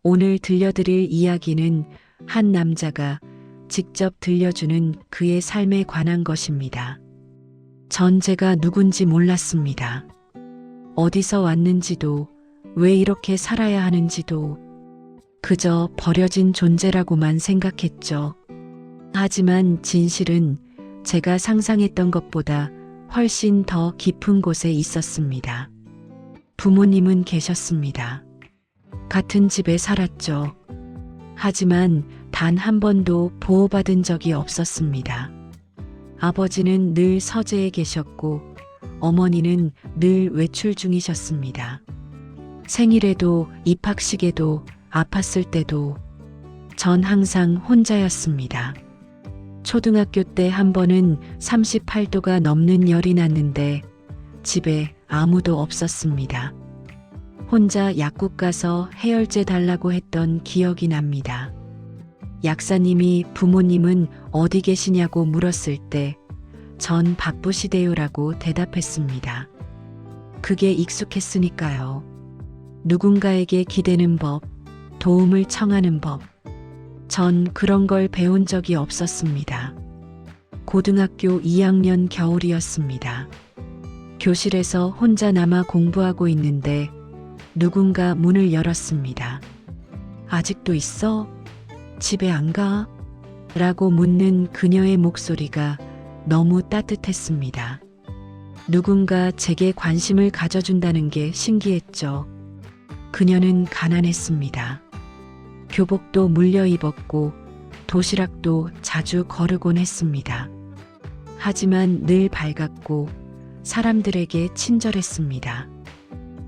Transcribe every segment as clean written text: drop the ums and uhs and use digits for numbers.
오늘 들려드릴 이야기는 한 남자가 직접 들려주는 그의 삶에 관한 것입니다. 전 제가 누군지 몰랐습니다. 어디서 왔는지도, 왜 이렇게 살아야 하는지도, 그저 버려진 존재라고만 생각했죠. 하지만 진실은 제가 상상했던 것보다 훨씬 더 깊은 곳에 있었습니다. 부모님은 계셨습니다. 같은 집에 살았죠. 하지만 단 한 번도 보호받은 적이 없었습니다. 아버지는 늘 서재에 계셨고 어머니는 늘 외출 중이셨습니다. 생일에도 입학식에도 아팠을 때도 전 항상 혼자였습니다. 초등학교 때 한 번은 38도가 넘는 열이 났는데 집에 아무도 없었습니다. 혼자 약국 가서 해열제 달라고 했던 기억이 납니다. 약사님이 부모님은 어디 계시냐고 물었을 때 전 바쁘시대요라고 대답했습니다. 그게 익숙했으니까요. 누군가에게 기대는 법, 도움을 청하는 법. 전 그런 걸 배운 적이 없었습니다. 고등학교 2학년 겨울이었습니다. 교실에서 혼자 남아 공부하고 있는데 누군가 문을 열었습니다. 아직도 있어? 집에 안 가? 라고 묻는 그녀의 목소리가 너무 따뜻했습니다. 누군가 제게 관심을 가져준다는 게 신기했죠. 그녀는 가난했습니다. 교복도 물려 입었고 도시락도 자주 거르곤 했습니다. 하지만 늘 밝았고 사람들에게 친절했습니다.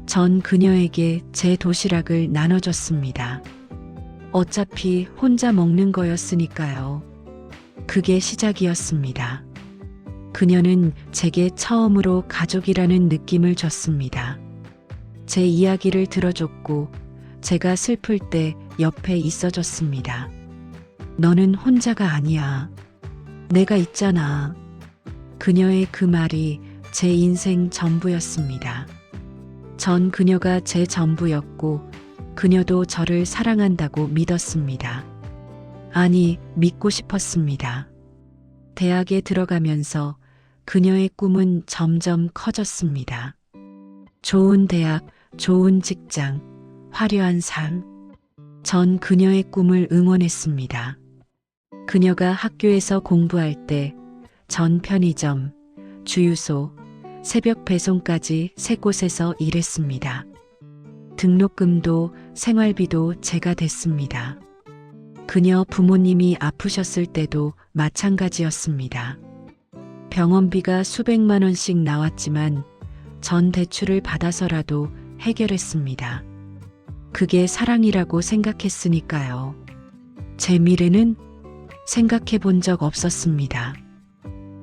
전 그녀에게 제 도시락을 나눠줬습니다. 어차피 혼자 먹는 거였으니까요. 그게 시작이었습니다. 그녀는 제게 처음으로 가족이라는 느낌을 줬습니다. 제 이야기를 들어줬고 제가 슬플 때 옆에 있어줬습니다. 너는 혼자가 아니야. 내가 있잖아. 그녀의 그 말이 제 인생 전부였습니다. 전 그녀가 제 전부였고 그녀도 저를 사랑한다고 믿었습니다. 아니, 믿고 싶었습니다. 대학에 들어가면서 그녀의 꿈은 점점 커졌습니다. 좋은 대학, 좋은 직장, 화려한 삶. 전 그녀의 꿈을 응원했습니다. 그녀가 학교에서 공부할 때 전 편의점, 주유소, 새벽 배송까지 3곳에서 일했습니다. 등록금도 생활비도 제가 댔습니다. 그녀 부모님이 아프셨을 때도 마찬가지였습니다. 병원비가 수백만 원씩 나왔지만 전 대출을 받아서라도 해결했습니다. 그게 사랑이라고 생각했으니까요. 제 미래는 생각해 본 적 없었습니다.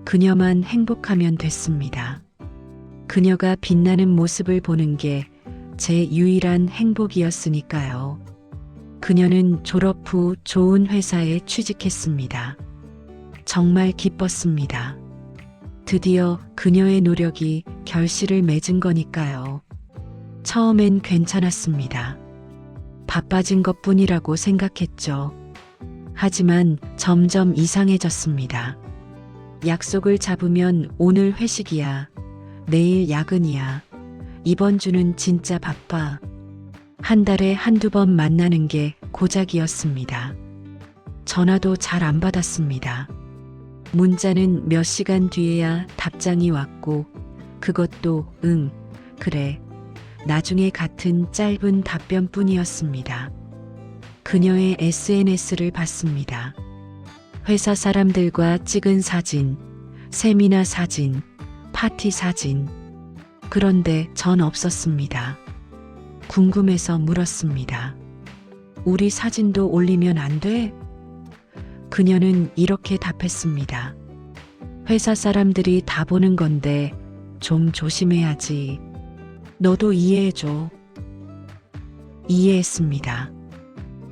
그녀만 행복하면 됐습니다. 그녀가 빛나는 모습을 보는 게 제 유일한 행복이었으니까요. 그녀는 졸업 후 좋은 회사에 취직했습니다. 정말 기뻤습니다. 드디어 그녀의 노력이 결실을 맺은 거니까요. 처음엔 괜찮았습니다. 바빠진 것뿐이라고 생각했죠. 하지만 점점 이상해졌습니다. 약속을 잡으면 오늘 회식이야. 내일 야근이야. 이번 주는 진짜 바빠. 한 달에 한두 번 만나는 게 고작이었습니다. 전화도 잘 안 받았습니다. 문자는 몇 시간 뒤에야 답장이 왔고 그것도 응, 그래, 나중에 같은 짧은 답변뿐이었습니다. 그녀의 SNS를 봤습니다. 회사 사람들과 찍은 사진, 세미나 사진, 파티 사진. 그런데 전 없었습니다. 궁금해서 물었습니다. 우리 사진도 올리면 안 돼? 그녀는 이렇게 답했습니다. 회사 사람들이 다 보는 건데 좀 조심해야지. 너도 이해해줘. 이해했습니다.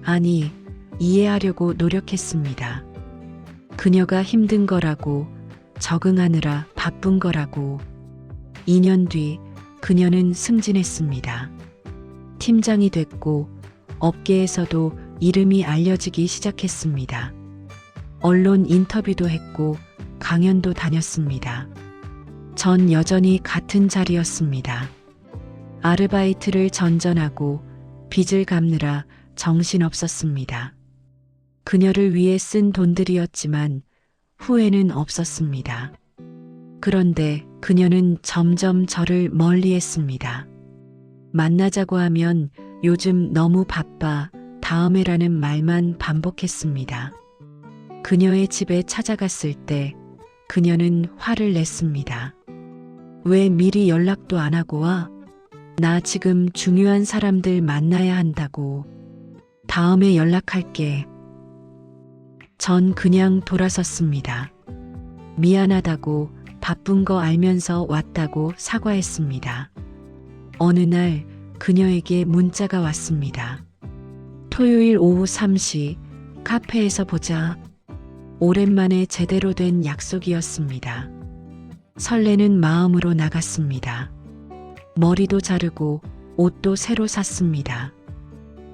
아니, 이해하려고 노력했습니다. 그녀가 힘든 거라고, 적응하느라 바쁜 거라고. 2년 뒤 그녀는 승진했습니다. 팀장이 됐고 업계에서도 이름이 알려지기 시작했습니다. 언론 인터뷰도 했고 강연도 다녔습니다. 전 여전히 같은 자리였습니다. 아르바이트를 전전하고 빚을 갚느라 정신없었습니다. 그녀를 위해 쓴 돈들이었지만 후회는 없었습니다. 그런데 그녀는 점점 저를 멀리했습니다. 만나자고 하면 요즘 너무 바빠, 다음에라는 말만 반복했습니다. 그녀의 집에 찾아갔을 때 그녀는 화를 냈습니다. 왜 미리 연락도 안 하고 와? 나 지금 중요한 사람들 만나야 한다고. 다음에 연락할게. 전 그냥 돌아섰습니다. 미안하다고 바쁜 거 알면서 왔다고 사과했습니다. 어느 날 그녀에게 문자가 왔습니다. 토요일 오후 3시 카페에서 보자. 오랜만에 제대로 된 약속이었습니다. 설레는 마음으로 나갔습니다. 머리도 자르고 옷도 새로 샀습니다.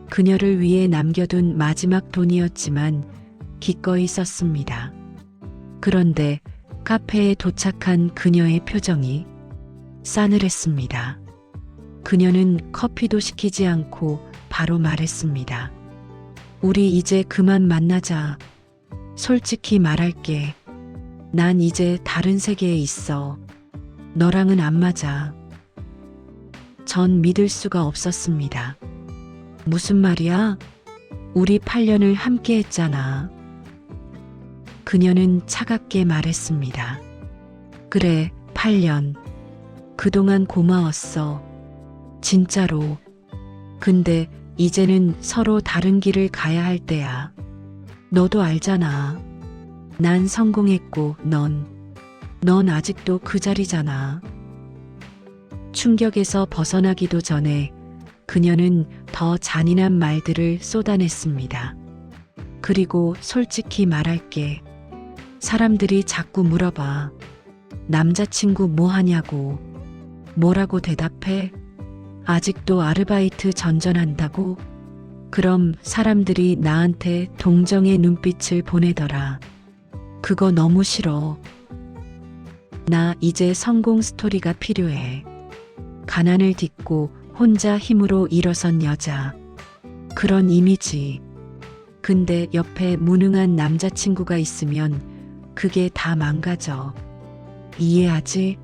그녀를 위해 남겨둔 마지막 돈이었지만 기꺼이 썼습니다. 그런데 카페에 도착한 그녀의 표정이 싸늘했습니다. 그녀는 커피도 시키지 않고 바로 말했습니다. 우리 이제 그만 만나자. 솔직히 말할게. 난 이제 다른 세계에 있어. 너랑은 안 맞아. 전 믿을 수가 없었습니다. 무슨 말이야? 우리 8년을 함께 했잖아. 그녀는 차갑게 말했습니다. 그래, 8년. 그동안 고마웠어. 진짜로. 근데 이제는 서로 다른 길을 가야 할 때야. 너도 알잖아. 난 성공했고 넌 아직도 그 자리잖아. 충격에서 벗어나기도 전에 그녀는 더 잔인한 말들을 쏟아냈습니다. 그리고 솔직히 말할게. 사람들이 자꾸 물어봐. 남자친구 뭐 하냐고. 뭐라고 대답해? 아직도 아르바이트 전전한다고? 그럼 사람들이 나한테 동정의 눈빛을 보내더라. 그거 너무 싫어. 나 이제 성공 스토리가 필요해. 가난을 딛고 혼자 힘으로 일어선 여자. 그런 이미지. 근데 옆에 무능한 남자친구가 있으면 그게 다 망가져. 이해하지?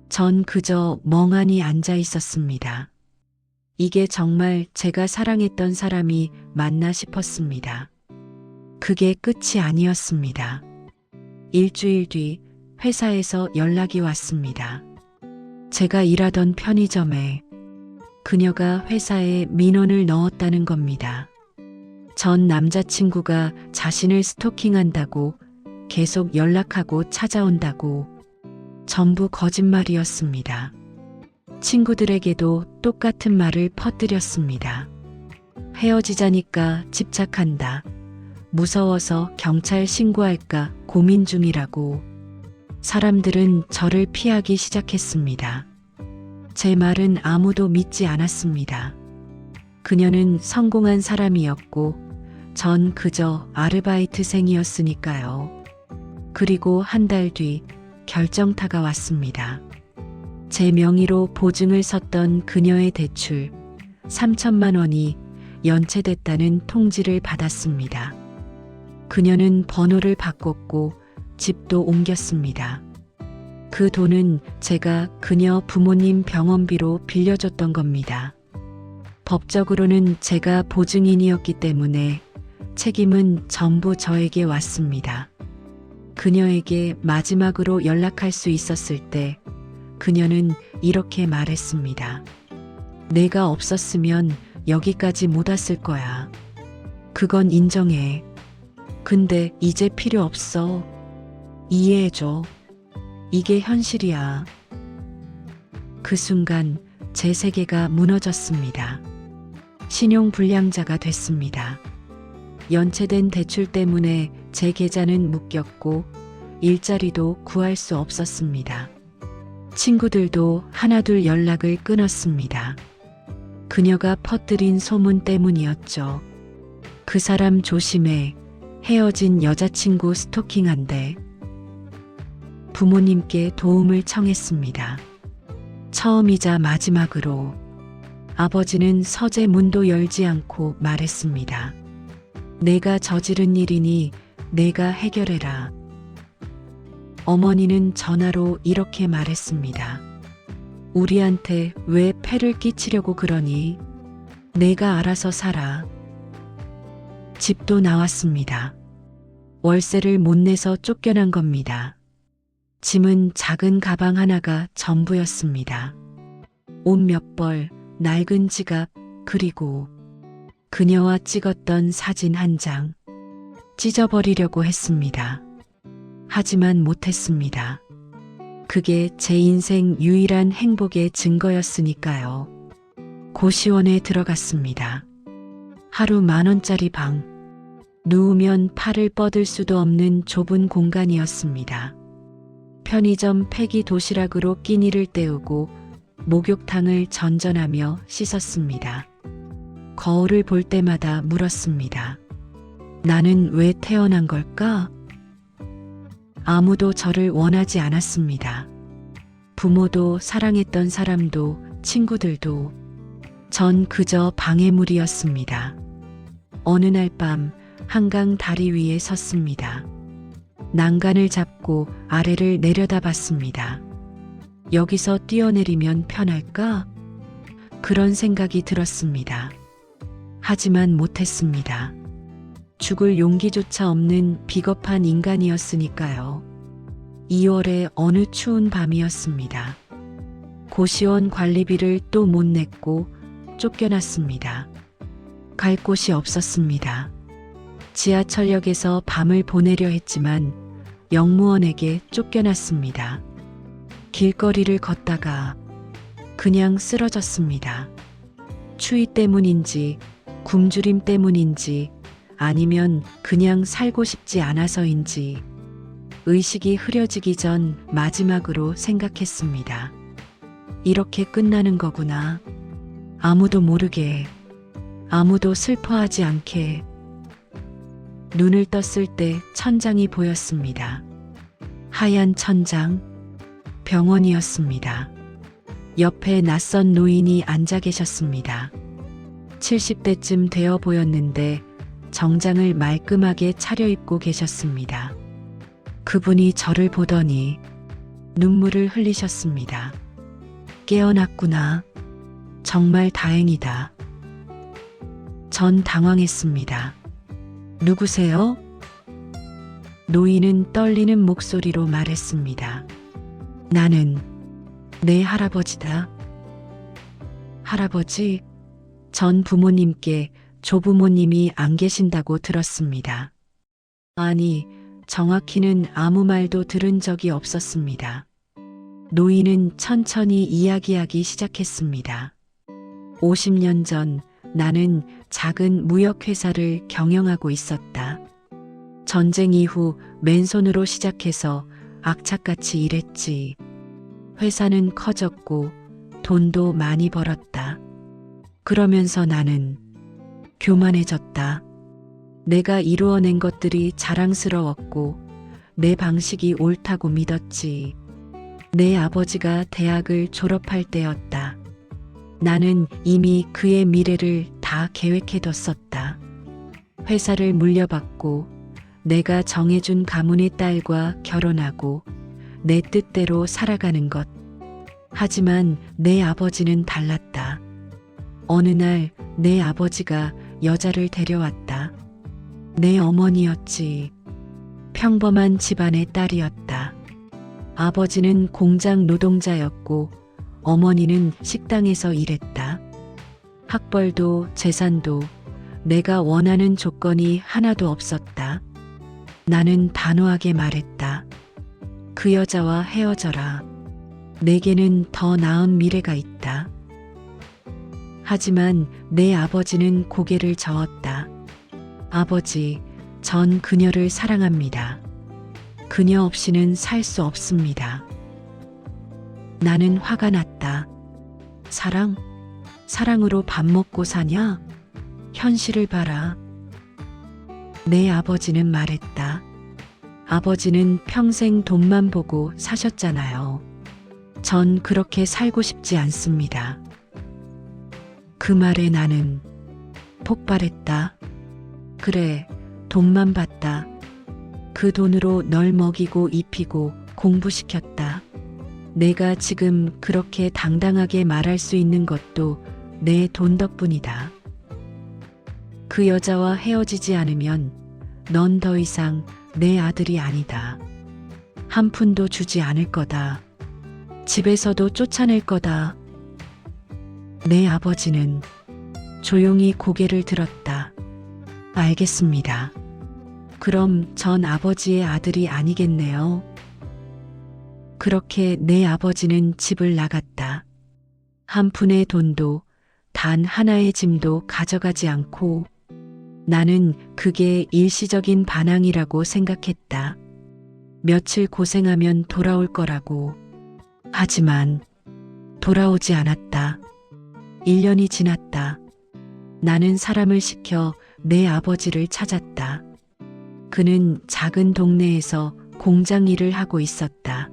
전 그저 멍하니 앉아 있었습니다. 이게 정말 제가 사랑했던 사람이 맞나 싶었습니다. 그게 끝이 아니었습니다. 일주일 뒤 회사에서 연락이 왔습니다. 제가 일하던 편의점에 그녀가 회사에 민원을 넣었다는 겁니다. 전 남자친구가 자신을 스토킹한다고 계속 연락하고 찾아온다고. 전부 거짓말이었습니다. 친구들에게도 똑같은 말을 퍼뜨렸습니다. 헤어지자니까 집착한다. 무서워서 경찰 신고할까 고민 중이라고. 사람들은 저를 피하기 시작했습니다. 제 말은 아무도 믿지 않았습니다. 그녀는 성공한 사람이었고 전 그저 아르바이트생이었으니까요. 그리고 한 달 뒤 결정타가 왔습니다. 제 명의로 보증을 섰던 그녀의 대출 3천만 원이 연체됐다는 통지를 받았습니다. 그녀는 번호를 바꿨고 집도 옮겼습니다. 그 돈은 제가 그녀 부모님 병원비로 빌려줬던 겁니다. 법적으로는 제가 보증인이었기 때문에 책임은 전부 저에게 왔습니다. 그녀에게 마지막으로 연락할 수 있었을 때 그녀는 이렇게 말했습니다. 내가 없었으면 여기까지 못 왔을 거야. 그건 인정해. 근데 이제 필요 없어. 이해해줘. 이게 현실이야. 그 순간 제 세계가 무너졌습니다. 신용불량자가 됐습니다. 연체된 대출 때문에 제 계좌는 묶였고 일자리도 구할 수 없었습니다. 친구들도 하나둘 연락을 끊었습니다. 그녀가 퍼뜨린 소문 때문이었죠. 그 사람 조심해. 헤어진 여자친구 스토킹한대. 부모님께 도움을 청했습니다. 처음이자 마지막으로 아버지는 서재 문도 열지 않고 말했습니다. 내가 저지른 일이니 내가 해결해라. 어머니는 전화로 이렇게 말했습니다. 우리한테 왜 폐를 끼치려고 그러니? 내가 알아서 살아. 집도 나왔습니다. 월세를 못 내서 쫓겨난 겁니다. 짐은 작은 가방 하나가 전부였습니다. 옷 몇 벌, 낡은 지갑, 그리고 그녀와 찍었던 사진 한 장. 찢어버리려고 했습니다. 하지만 못했습니다. 그게 제 인생 유일한 행복의 증거였으니까요. 고시원에 들어갔습니다. 하루 10,000원짜리 방. 누우면 팔을 뻗을 수도 없는 좁은 공간이었습니다. 편의점 폐기 도시락으로 끼니를 때우고 목욕탕을 전전하며 씻었습니다. 거울을 볼 때마다 물었습니다. 나는 왜 태어난 걸까? 아무도 저를 원하지 않았습니다. 부모도 사랑했던 사람도 친구들도 전 그저 방해물이었습니다. 어느 날 밤 한강 다리 위에 섰습니다. 난간을 잡고 아래를 내려다봤습니다. 여기서 뛰어내리면 편할까? 그런 생각이 들었습니다. 하지만 못했습니다. 죽을 용기조차 없는 비겁한 인간이었으니까요. 2월의 어느 추운 밤이었습니다. 고시원 관리비를 또 못 냈고 쫓겨났습니다. 갈 곳이 없었습니다. 지하철역에서 밤을 보내려 했지만 영무원에게 쫓겨났습니다. 길거리를 걷다가 그냥 쓰러졌습니다. 추위 때문인지 굶주림 때문인지 아니면 그냥 살고 싶지 않아서인지 의식이 흐려지기 전 마지막으로 생각했습니다. 이렇게 끝나는 거구나. 아무도 모르게, 아무도 슬퍼하지 않게. 눈을 떴을 때 천장이 보였습니다. 하얀 천장, 병원이었습니다. 옆에 낯선 노인이 앉아 계셨습니다. 70대쯤 되어 보였는데 정장을 말끔하게 차려입고 계셨습니다. 그분이 저를 보더니 눈물을 흘리셨습니다. 깨어났구나. 정말 다행이다. 전 당황했습니다. 누구세요? 노인은 떨리는 목소리로 말했습니다. 나는 내 할아버지다. 할아버지? 전 부모님께 조부모님이 안 계신다고 들었습니다. 아니, 정확히는 아무 말도 들은 적이 없었습니다. 노인은 천천히 이야기하기 시작했습니다. 50년 전 나는 작은 무역회사를 경영하고 있었다. 전쟁 이후 맨손으로 시작해서 악착같이 일했지. 회사는 커졌고 돈도 많이 벌었다. 그러면서 나는 교만해졌다. 내가 이루어낸 것들이 자랑스러웠고 내 방식이 옳다고 믿었지. 내 아버지가 대학을 졸업할 때였다. 나는 이미 그의 미래를 다 계획해뒀었다. 회사를 물려받고 내가 정해준 가문의 딸과 결혼하고 내 뜻대로 살아가는 것. 하지만 내 아버지는 달랐다. 어느 날 내 아버지가 여자를 데려왔다. 내 어머니였지. 평범한 집안의 딸이었다. 아버지는 공장 노동자였고 어머니는 식당에서 일했다. 학벌도 재산도 내가 원하는 조건이 하나도 없었다. 나는 단호하게 말했다. 그 여자와 헤어져라. 내게는 더 나은 미래가 있다. 하지만 내 아버지는 고개를 저었다. 아버지, 전 그녀를 사랑합니다. 그녀 없이는 살 수 없습니다. 나는 화가 났다. 사랑? 사랑으로 밥 먹고 사냐? 현실을 봐라. 내 아버지는 말했다. 아버지는 평생 돈만 보고 사셨잖아요. 전 그렇게 살고 싶지 않습니다. 그 말에 나는 폭발했다. 그래, 돈만 봤다. 그 돈으로 널 먹이고 입히고 공부시켰다. 내가 지금 그렇게 당당하게 말할 수 있는 것도 내 돈 덕분이다. 그 여자와 헤어지지 않으면 넌 더 이상 내 아들이 아니다. 한 푼도 주지 않을 거다. 집에서도 쫓아낼 거다. 내 아버지는 조용히 고개를 들었다. 알겠습니다. 그럼 전 아버지의 아들이 아니겠네요. 그렇게 내 아버지는 집을 나갔다. 한 푼의 돈도 단 하나의 짐도 가져가지 않고 나는 그게 일시적인 반항이라고 생각했다. 며칠 고생하면 돌아올 거라고. 하지만 돌아오지 않았다. 1년이 지났다. 나는 사람을 시켜 내 아버지를 찾았다. 그는 작은 동네에서 공장 일을 하고 있었다.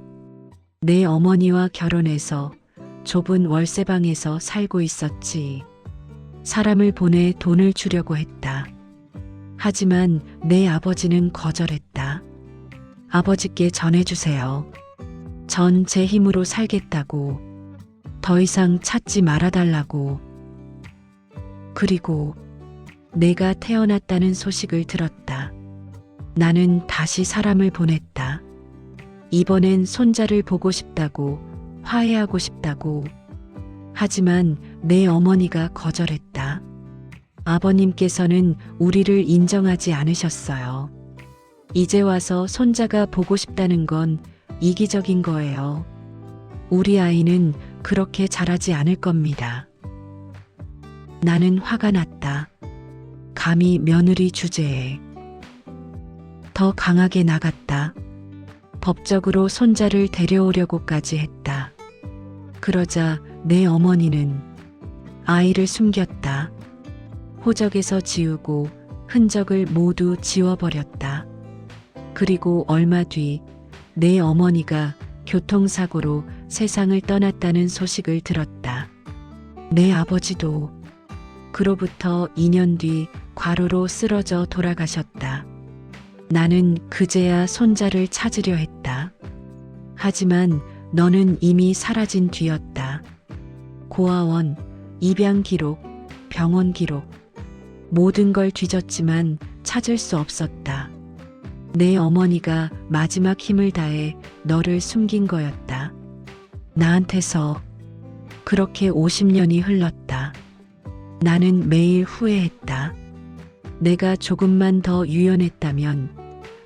내 어머니와 결혼해서 좁은 월세방에서 살고 있었지. 사람을 보내 돈을 주려고 했다. 하지만 내 아버지는 거절했다. 아버지께 전해주세요. 전 제 힘으로 살겠다고. 더 이상 찾지 말아달라고. 그리고 내가 태어났다는 소식을 들었다. 나는 다시 사람을 보냈다. 이번엔 손자를 보고 싶다고, 화해하고 싶다고. 하지만 내 어머니가 거절했다. 아버님께서는 우리를 인정하지 않으셨어요. 이제 와서 손자가 보고 싶다는 건 이기적인 거예요. 우리 아이는 그렇게 자라지 않을 겁니다. 나는 화가 났다. 감히 며느리 주제에. 더 강하게 나갔다. 법적으로 손자를 데려오려고까지 했다. 그러자 내 어머니는 아이를 숨겼다. 호적에서 지우고 흔적을 모두 지워버렸다. 그리고 얼마 뒤 내 어머니가 교통사고로 세상을 떠났다는 소식을 들었다. 내 아버지도 그로부터 2년 뒤 과로로 쓰러져 돌아가셨다. 나는 그제야 손자를 찾으려 했다. 하지만 너는 이미 사라진 뒤였다. 고아원, 입양 기록, 병원 기록, 모든 걸 뒤졌지만 찾을 수 없었다. 내 어머니가 마지막 힘을 다해 너를 숨긴 거였다. 나한테서 그렇게 50년이 흘렀다. 나는 매일 후회했다. 내가 조금만 더 유연했다면,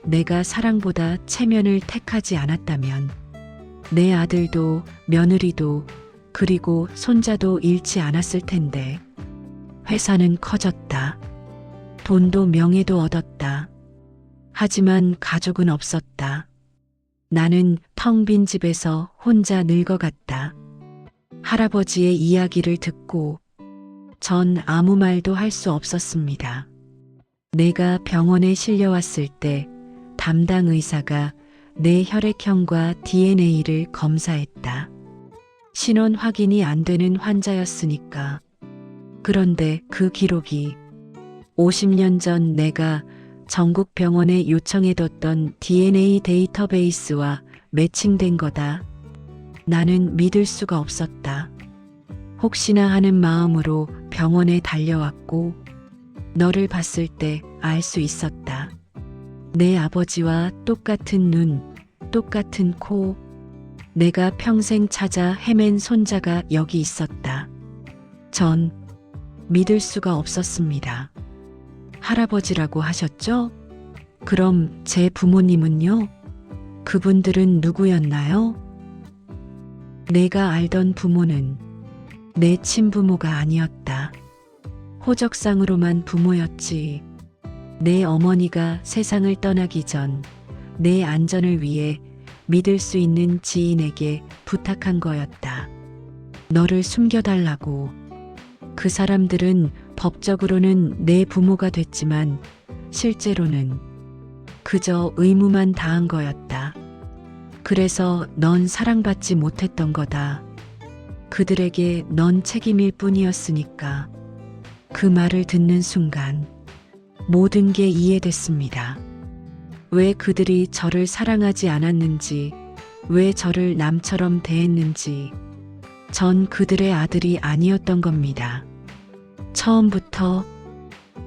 내가 사랑보다 체면을 택하지 않았다면, 내 아들도 며느리도 그리고 손자도 잃지 않았을 텐데. 회사는 커졌다. 돈도 명예도 얻었다. 하지만 가족은 없었다. 나는 텅 빈 집에서 혼자 늙어갔다. 할아버지의 이야기를 듣고 전 아무 말도 할 수 없었습니다. 내가 병원에 실려왔을 때 담당 의사가 내 혈액형과 DNA를 검사했다. 신원 확인이 안 되는 환자였으니까. 그런데 그 기록이 50년 전 내가 전국 병원에 요청해뒀던 DNA 데이터베이스와 매칭된 거다. 나는 믿을 수가 없었다. 혹시나 하는 마음으로 병원에 달려왔고 너를 봤을 때 알 수 있었다. 내 아버지와 똑같은 눈, 똑같은 코, 내가 평생 찾아 헤맨 손자가 여기 있었다. 전 믿을 수가 없었습니다. 할아버지라고 하셨죠? 그럼 제 부모님은요? 그분들은 누구였나요? 내가 알던 부모는 내 친부모가 아니었다. 호적상으로만 부모였지. 내 어머니가 세상을 떠나기 전 내 안전을 위해 믿을 수 있는 지인에게 부탁한 거였다. 너를 숨겨달라고. 그 사람들은 법적으로는 내 부모가 됐지만 실제로는 그저 의무만 다한 거였다. 그래서 넌 사랑받지 못했던 거다. 그들에게 넌 책임일 뿐이었으니까. 그 말을 듣는 순간 모든 게 이해됐습니다. 왜 그들이 저를 사랑하지 않았는지, 왜 저를 남처럼 대했는지, 전 그들의 아들이 아니었던 겁니다. 처음부터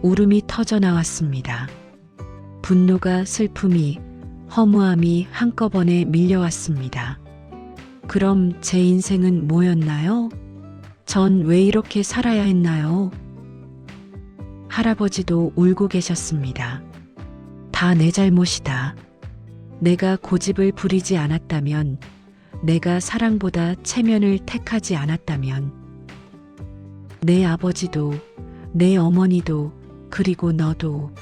울음이 터져 나왔습니다. 분노가 슬픔이, 허무함이 한꺼번에 밀려왔습니다. 그럼 제 인생은 뭐였나요? 전 왜 이렇게 살아야 했나요? 할아버지도 울고 계셨습니다. 다 내 잘못이다. 내가 고집을 부리지 않았다면, 내가 사랑보다 체면을 택하지 않았다면, 내 아버지도, 내 어머니도, 그리고 너도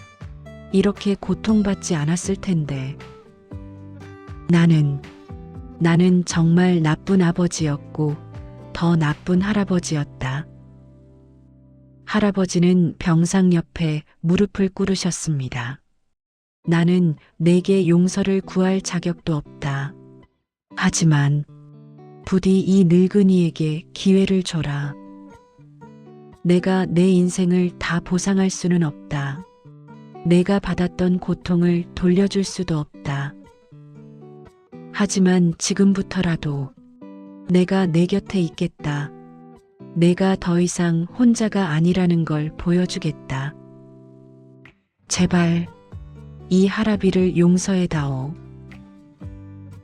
이렇게 고통받지 않았을 텐데. 나는 정말 나쁜 아버지였고, 더 나쁜 할아버지였다. 할아버지는 병상 옆에 무릎을 꿇으셨습니다. 나는 내게 용서를 구할 자격도 없다. 하지만 부디 이 늙은이에게 기회를 줘라. 내가 내 인생을 다 보상할 수는 없다. 내가 받았던 고통을 돌려줄 수도 없다. 하지만 지금부터라도 내가 내 곁에 있겠다. 내가 더 이상 혼자가 아니라는 걸 보여주겠다. 제발 이 할아비를 용서해다오.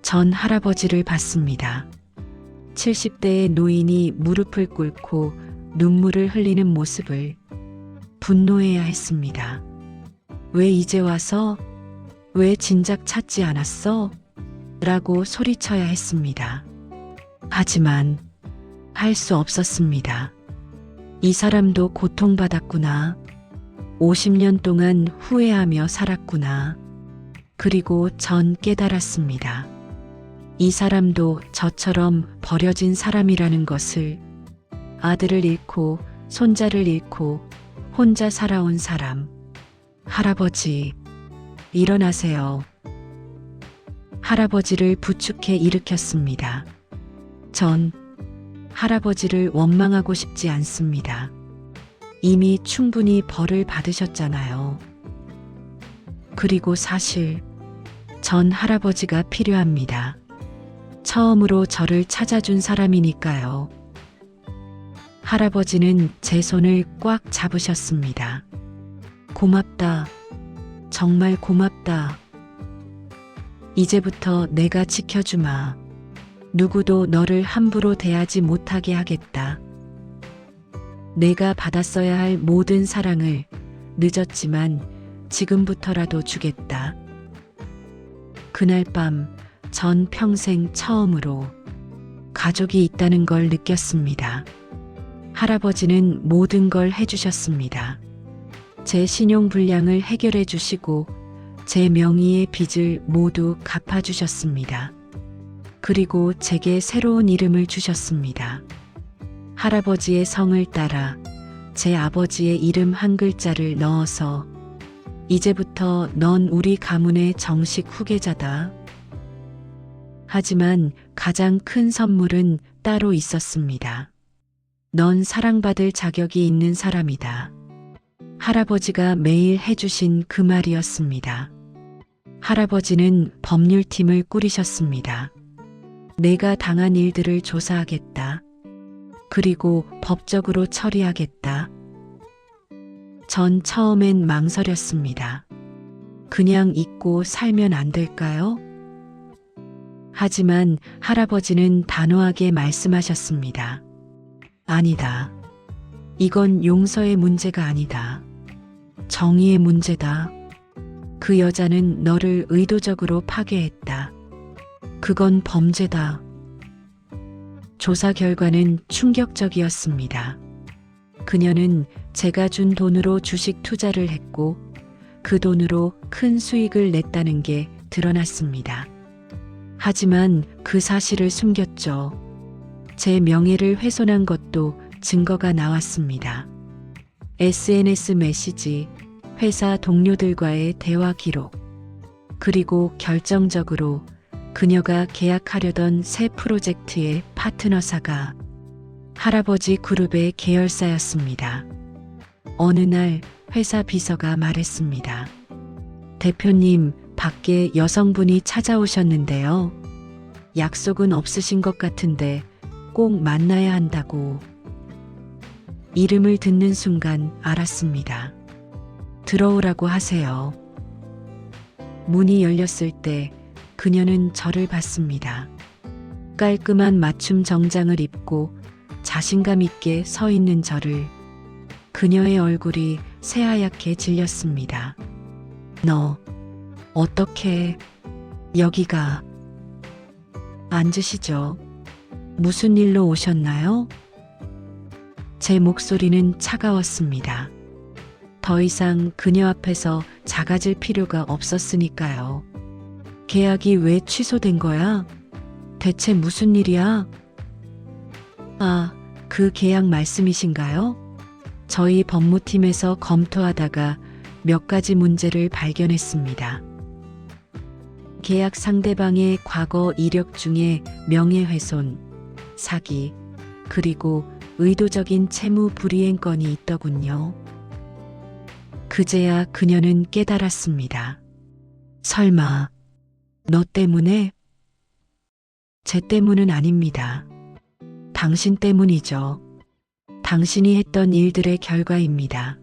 전 할아버지를 봤습니다. 70대의 노인이 무릎을 꿇고 눈물을 흘리는 모습을 분노해야 했습니다. 왜 이제 와서? 왜 진작 찾지 않았어? 라고 소리쳐야 했습니다. 하지만 할 수 없었습니다. 이 사람도 고통받았구나. 50년 동안 후회하며 살았구나. 그리고 전 깨달았습니다. 이 사람도 저처럼 버려진 사람이라는 것을. 아들을 잃고 손자를 잃고 혼자 살아온 사람. 할아버지, 일어나세요. 할아버지를 부축해 일으켰습니다. 전 할아버지를 원망하고 싶지 않습니다. 이미 충분히 벌을 받으셨잖아요. 그리고 사실 전 할아버지가 필요합니다. 처음으로 저를 찾아준 사람이니까요. 할아버지는 제 손을 꽉 잡으셨습니다. 고맙다. 정말 고맙다. 이제부터 내가 지켜주마. 누구도 너를 함부로 대하지 못하게 하겠다. 내가 받았어야 할 모든 사랑을 늦었지만 지금부터라도 주겠다. 그날 밤 전 평생 처음으로 가족이 있다는 걸 느꼈습니다. 할아버지는 모든 걸 해주셨습니다. 제 신용불량을 해결해 주시고 제 명의의 빚을 모두 갚아주셨습니다. 그리고 제게 새로운 이름을 주셨습니다. 할아버지의 성을 따라 제 아버지의 이름 한 글자를 넣어서 이제부터 넌 우리 가문의 정식 후계자다. 하지만 가장 큰 선물은 따로 있었습니다. 넌 사랑받을 자격이 있는 사람이다. 할아버지가 매일 해주신 그 말이었습니다. 할아버지는 법률팀을 꾸리셨습니다. 내가 당한 일들을 조사하겠다. 그리고 법적으로 처리하겠다. 전 처음엔 망설였습니다. 그냥 잊고 살면 안 될까요? 하지만 할아버지는 단호하게 말씀하셨습니다. 아니다. 이건 용서의 문제가 아니다. 정의의 문제다. 그 여자는 너를 의도적으로 파괴했다. 그건 범죄다. 조사 결과는 충격적이었습니다. 그녀는 제가 준 돈으로 주식 투자를 했고 그 돈으로 큰 수익을 냈다는 게 드러났습니다. 하지만 그 사실을 숨겼죠. 제 명예를 훼손한 것도 증거가 나왔습니다. SNS 메시지, 회사 동료들과의 대화 기록, 그리고 결정적으로 그녀가 계약하려던 새 프로젝트의 파트너사가 할아버지 그룹의 계열사였습니다. 어느 날 회사 비서가 말했습니다. 대표님, 밖에 여성분이 찾아오셨는데요. 약속은 없으신 것 같은데 꼭 만나야 한다고. 이름을 듣는 순간 알았습니다. 들어오라고 하세요. 문이 열렸을 때 그녀는 저를 봤습니다. 깔끔한 맞춤 정장을 입고 자신감 있게 서 있는 저를. 그녀의 얼굴이 새하얗게 질렸습니다. 너, 어떻게 여기가? 앉으시죠. 무슨 일로 오셨나요? 제 목소리는 차가웠습니다. 더 이상 그녀 앞에서 작아질 필요가 없었으니까요. 계약이 왜 취소된 거야? 대체 무슨 일이야? 아, 그 계약 말씀이신가요? 저희 법무팀에서 검토하다가 몇 가지 문제를 발견했습니다. 계약 상대방의 과거 이력 중에 명예훼손, 사기, 그리고 의도적인 채무 불이행 건이 있더군요. 그제야 그녀는 깨달았습니다. 설마, 너 때문에? 제 때문은 아닙니다. 당신 때문이죠. 당신이 했던 일들의 결과입니다.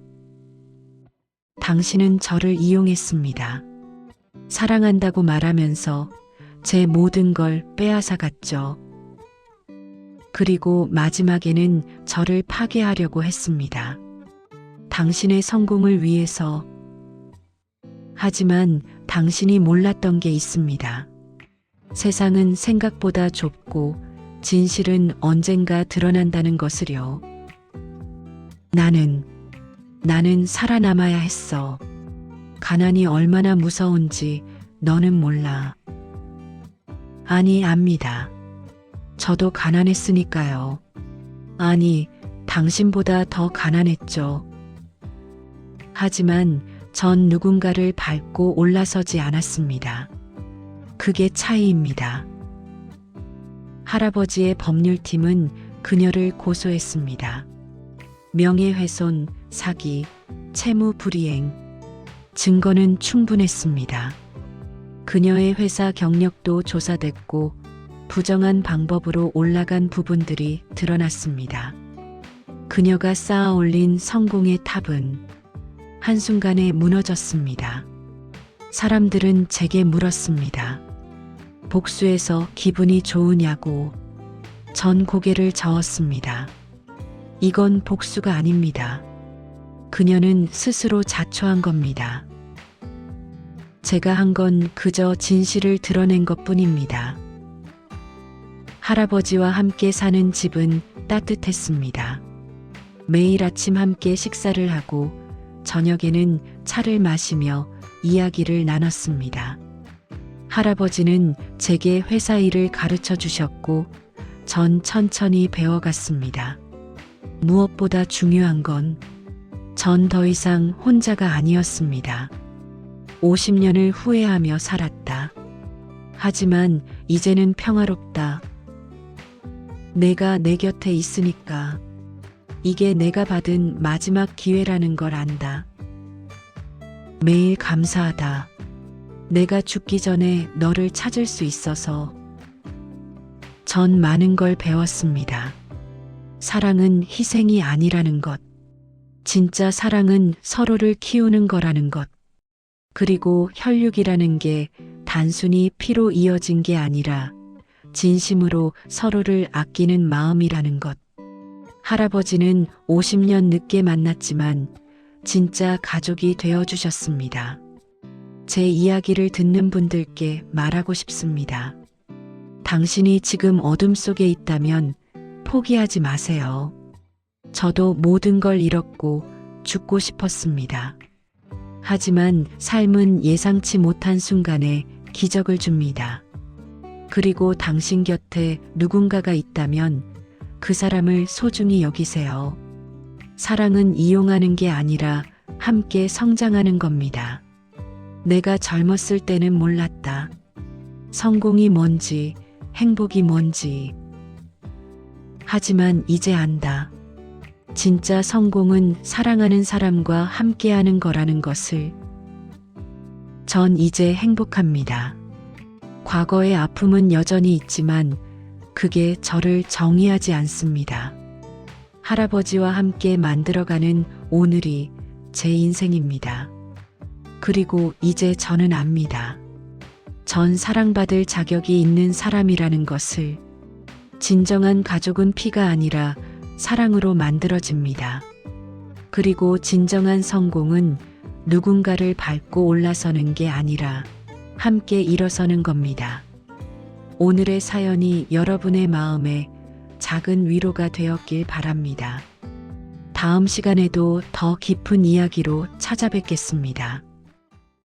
당신은 저를 이용했습니다. 사랑한다고 말하면서 제 모든 걸 빼앗아갔죠. 그리고 마지막에는 저를 파괴하려고 했습니다. 당신의 성공을 위해서. 하지만 당신이 몰랐던 게 있습니다. 세상은 생각보다 좁고 진실은 언젠가 드러난다는 것을요. 나는 살아남아야 했어. 가난이 얼마나 무서운지 너는 몰라. 아니, 압니다. 저도 가난했으니까요. 아니, 당신보다 더 가난했죠. 하지만 전 누군가를 밟고 올라서지 않았습니다. 그게 차이입니다. 할아버지의 법률팀은 그녀를 고소했습니다. 명예훼손, 사기, 채무 불이행. 증거는 충분했습니다. 그녀의 회사 경력도 조사됐고 부정한 방법으로 올라간 부분들이 드러났습니다. 그녀가 쌓아 올린 성공의 탑은 한순간에 무너졌습니다. 사람들은 제게 물었습니다. 복수해서 기분이 좋으냐고. 전 고개를 저었습니다. 이건 복수가 아닙니다. 그녀는 스스로 자초한 겁니다. 제가 한 건 그저 진실을 드러낸 것뿐입니다. 할아버지와 함께 사는 집은 따뜻했습니다. 매일 아침 함께 식사를 하고 저녁에는 차를 마시며 이야기를 나눴습니다. 할아버지는 제게 회사 일을 가르쳐 주셨고 전 천천히 배워갔습니다. 무엇보다 중요한 건 전 더 이상 혼자가 아니었습니다. 50년을 후회하며 살았다. 하지만 이제는 평화롭다. 내가 내 곁에 있으니까. 이게 내가 받은 마지막 기회라는 걸 안다. 매일 감사하다. 내가 죽기 전에 너를 찾을 수 있어서. 전 많은 걸 배웠습니다. 사랑은 희생이 아니라는 것. 진짜 사랑은 서로를 키우는 거라는 것. 그리고 혈육이라는 게 단순히 피로 이어진 게 아니라 진심으로 서로를 아끼는 마음이라는 것. 할아버지는 50년 늦게 만났지만 진짜 가족이 되어주셨습니다. 제 이야기를 듣는 분들께 말하고 싶습니다. 당신이 지금 어둠 속에 있다면 포기하지 마세요. 저도 모든 걸 잃었고 죽고 싶었습니다. 하지만 삶은 예상치 못한 순간에 기적을 줍니다. 그리고 당신 곁에 누군가가 있다면 그 사람을 소중히 여기세요. 사랑은 이용하는 게 아니라 함께 성장하는 겁니다. 내가 젊었을 때는 몰랐다. 성공이 뭔지, 행복이 뭔지. 하지만 이제 안다. 진짜 성공은 사랑하는 사람과 함께하는 거라는 것을. 전 이제 행복합니다. 과거의 아픔은 여전히 있지만 그게 저를 정의하지 않습니다. 할아버지와 함께 만들어가는 오늘이 제 인생입니다. 그리고 이제 저는 압니다. 전 사랑받을 자격이 있는 사람이라는 것을. 진정한 가족은 피가 아니라 사랑으로 만들어집니다. 그리고 진정한 성공은 누군가를 밟고 올라서는 게 아니라 함께 일어서는 겁니다. 오늘의 사연이 여러분의 마음에 작은 위로가 되었길 바랍니다. 다음 시간에도 더 깊은 이야기로 찾아뵙겠습니다.